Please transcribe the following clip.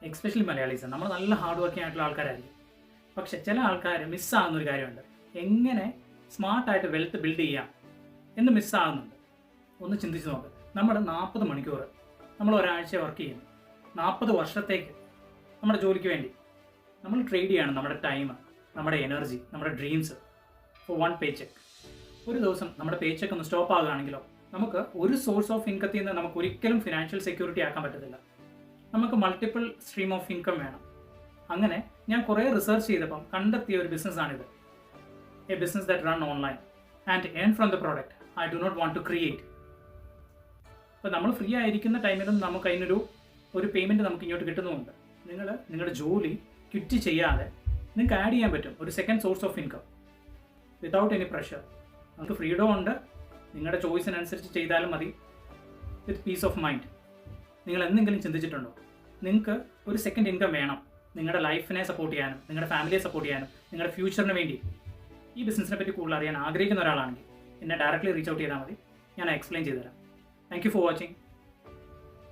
Especially Malayalees നമ്മൾ നല്ല hard working ആയിട്ടുള്ള ആൾക്കാരായിരിക്കും. പക്ഷെ ചില ആൾക്കാർ മിസ്സാകുന്നൊരു കാര്യമുണ്ട്. എങ്ങനെ സ്മാർട്ടായിട്ട് വെൽത്ത് ബിൽഡ് ചെയ്യാം എന്ന് മിസ്സാകുന്നുണ്ട്. ഒന്ന് ചിന്തിച്ച് നോക്ക്. നമ്മൾ 40 മണിക്കൂർ നമ്മൾ ഒരാഴ്ച വർക്ക് ചെയ്യുന്നു. 40 വർഷത്തേക്ക് നമ്മുടെ ജോലിക്ക് വേണ്ടി നമ്മൾ ട്രേഡ് ചെയ്യാണ് നമ്മുടെ ടൈം, നമ്മുടെ എനർജി, നമ്മുടെ ഡ്രീംസ് ഫോർ വൺ പേ ചെക്ക്. ഒരു ദിവസം നമ്മുടെ പേ ചെക്ക് ഒന്ന് സ്റ്റോപ്പ് ആകുകയാണെങ്കിലോ നമുക്ക് ഒരു സോഴ്സ് ഓഫ് ഇൻകത്തിൽ നിന്ന് നമുക്ക് ഒരിക്കലും ഫിനാൻഷ്യൽ സെക്യൂരിറ്റി ആക്കാൻ പറ്റത്തില്ല. നമുക്ക് മൾട്ടിപ്പിൾ സ്ട്രീം ഓഫ് ഇൻകം വേണം. അങ്ങനെ ഞാൻ കുറേ റിസർച്ച് ചെയ്തപ്പം കണ്ടെത്തിയ ഒരു ബിസിനസ്സാണിത്. A business that run online and earn from the product I do not want to create. അപ്പോൾ നമ്മൾ ഫ്രീ ആയിരിക്കുന്ന ടൈമിലും നമുക്ക് അതിനൊരു പേയ്മെൻറ്റ് നമുക്ക് ഇങ്ങോട്ട് കിട്ടുന്നുമുണ്ട്. നിങ്ങളുടെ ജോലി ക്വിറ്റ് ചെയ്യാതെ നിങ്ങൾക്ക് ആഡ് ചെയ്യാൻ പറ്റും ഒരു second source of income without any pressure. നമുക്ക് ഫ്രീഡം ഉണ്ട്. നിങ്ങളുടെ ചോയ്സിനനുസരിച്ച് ചെയ്താലും മതി, വിത്ത് പീസ് ഓഫ് മൈൻഡ്. നിങ്ങൾ എന്തെങ്കിലും ചിന്തിച്ചിട്ടുണ്ടോ നിങ്ങൾക്ക് ഒരു സെക്കൻഡ് ഇൻകം വേണം നിങ്ങളുടെ ലൈഫിനെ സപ്പോർട്ട് ചെയ്യാനും നിങ്ങളുടെ ഫാമിലിയെ സപ്പോർട്ട് ചെയ്യാനും നിങ്ങളുടെ ഫ്യൂച്ചറിന് വേണ്ടി? ഈ ബിസിനസ്സിനെ പറ്റി കൂടുതൽ അറിയാൻ ആഗ്രഹിക്കുന്ന ഒരാളാണെങ്കിൽ എന്നെ ഡയറക്റ്റ്ലി റീച്ച് ഔട്ട് ചെയ്താൽ മതി. ഞാൻ എക്സ്പ്ലെയിൻ ചെയ്തുതരാം. Thank you for watching.